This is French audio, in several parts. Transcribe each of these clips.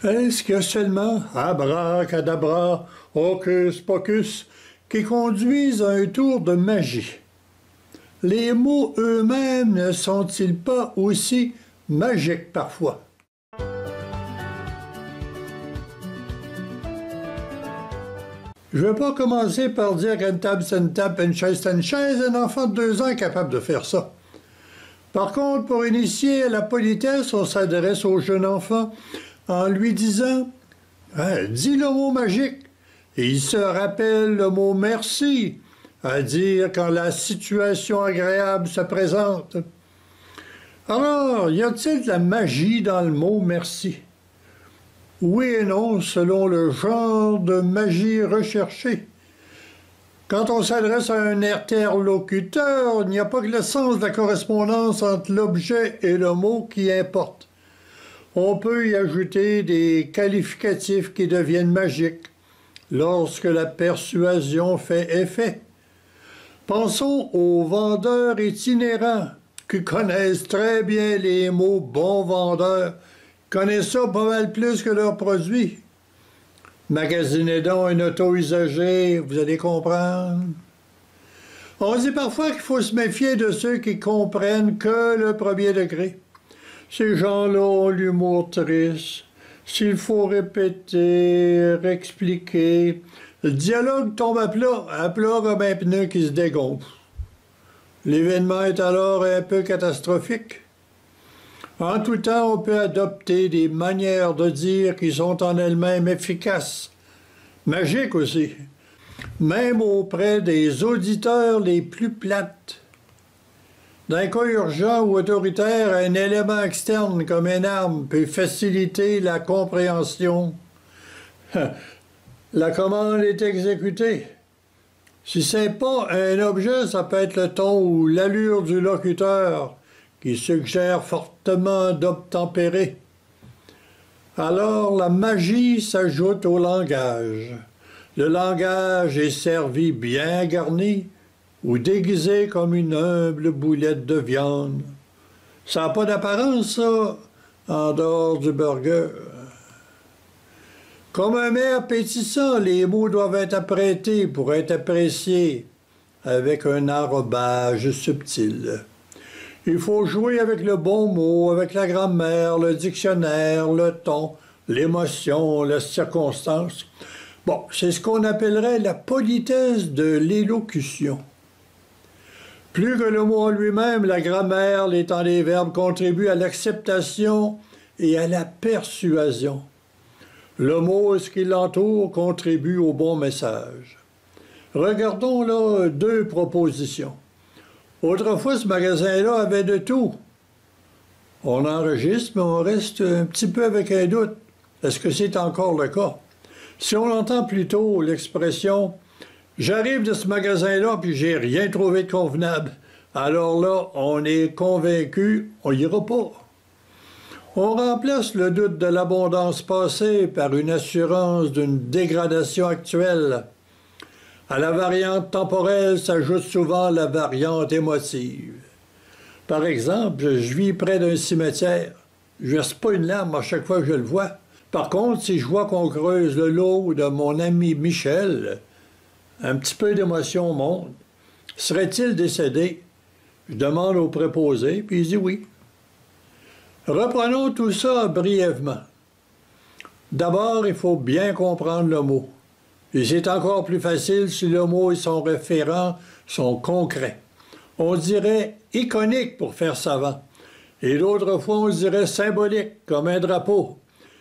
Est-ce que seulement abracadabra, hocus pocus, qui conduisent à un tour de magie? Les mots eux-mêmes ne sont-ils pas aussi magiques parfois? Je ne vais pas commencer par dire qu'une table c'est une table, une chaise c'est une chaise. Un enfant de 2 ans est capable de faire ça. Par contre, pour initier à la politesse, on s'adresse au jeune enfant en lui disant « Dis le mot magique ». Et il se rappelle le mot « merci » à dire quand la situation agréable se présente. Alors, y a-t-il de la magie dans le mot « merci » ? Oui et non, selon le genre de magie recherchée. Quand on s'adresse à un interlocuteur, il n'y a pas que le sens de la correspondance entre l'objet et le mot qui importe. On peut y ajouter des qualificatifs qui deviennent magiques lorsque la persuasion fait effet. Pensons aux vendeurs itinérants qui connaissent très bien les mots « bon vendeur », connaissent ça pas mal plus que leurs produits. Magasinez donc une auto usagée, vous allez comprendre. On dit parfois qu'il faut se méfier de ceux qui comprennent que le premier degré. Ces gens-là ont l'humour triste. S'il faut répéter, expliquer, le dialogue tombe à plat comme un pneu qui se dégonfle. L'événement est alors un peu catastrophique. En tout temps, on peut adopter des manières de dire qui sont en elles-mêmes efficaces, magiques aussi, même auprès des auditeurs les plus plates. D'un cas urgent ou autoritaire, un élément externe comme une arme peut faciliter la compréhension. La commande est exécutée. Si c'est pas un objet, ça peut être le ton ou l'allure du locuteur qui suggère fortement d'obtempérer. Alors la magie s'ajoute au langage. Le langage est servi bien garni ou déguisé comme une humble boulette de viande. Ça n'a pas d'apparence, ça, en dehors du burger. Comme un mets appétissant, les mots doivent être apprêtés pour être appréciés avec un enrobage subtil. Il faut jouer avec le bon mot, avec la grammaire, le dictionnaire, le ton, l'émotion, la circonstance. Bon, c'est ce qu'on appellerait la politesse de l'élocution. Plus que le mot en lui-même, la grammaire, les temps des verbes contribuent à l'acceptation et à la persuasion. Le mot et ce qui l'entoure contribue au bon message. Regardons là 2 propositions. Autrefois, ce magasin-là avait de tout. On enregistre, mais on reste un petit peu avec un doute. Est-ce que c'est encore le cas? Si on entend plutôt l'expression « J'arrive de ce magasin-là, puis j'ai rien trouvé de convenable », alors là, on est convaincu, on n'ira pas. On remplace le doute de l'abondance passée par une assurance d'une dégradation actuelle. À la variante temporelle s'ajoute souvent la variante émotive. Par exemple, je vis près d'un cimetière. Je ne verse pas une larme à chaque fois que je le vois. Par contre, si je vois qu'on creuse le lot de mon ami Michel, un petit peu d'émotion monte. Serait-il décédé? Je demande au préposé, puis il dit oui. Reprenons tout ça brièvement. D'abord, il faut bien comprendre le mot. Et c'est encore plus facile si le mot et son référent sont concrets. On dirait iconique pour faire savant. Et d'autres fois, on dirait symbolique, comme un drapeau.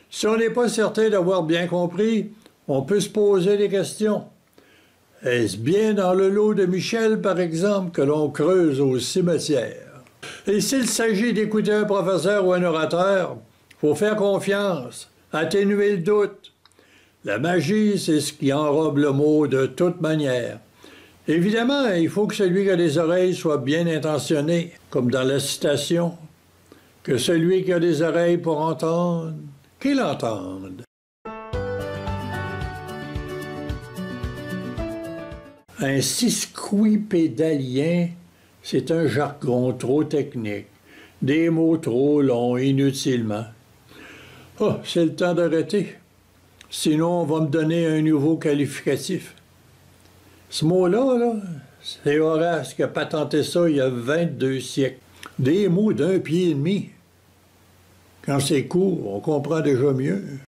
Si on n'est pas certain d'avoir bien compris, on peut se poser des questions. Est-ce bien dans le lot de Michel, par exemple, que l'on creuse au cimetière? Et s'il s'agit d'écouter un professeur ou un orateur, il faut faire confiance, atténuer le doute. La magie, c'est ce qui enrobe le mot de toute manière. Évidemment, il faut que celui qui a des oreilles soit bien intentionné, comme dans la citation, que celui qui a des oreilles pour entendre, qu'il entende. Un sisquipédalien, c'est un jargon trop technique, des mots trop longs inutilement. Oh, c'est le temps d'arrêter. Sinon, on va me donner un nouveau qualificatif. Ce mot-là, là, c'est Horace qui a patenté ça il y a 22 siècles. Des mots d'1 pied et demi. Quand c'est court, on comprend déjà mieux.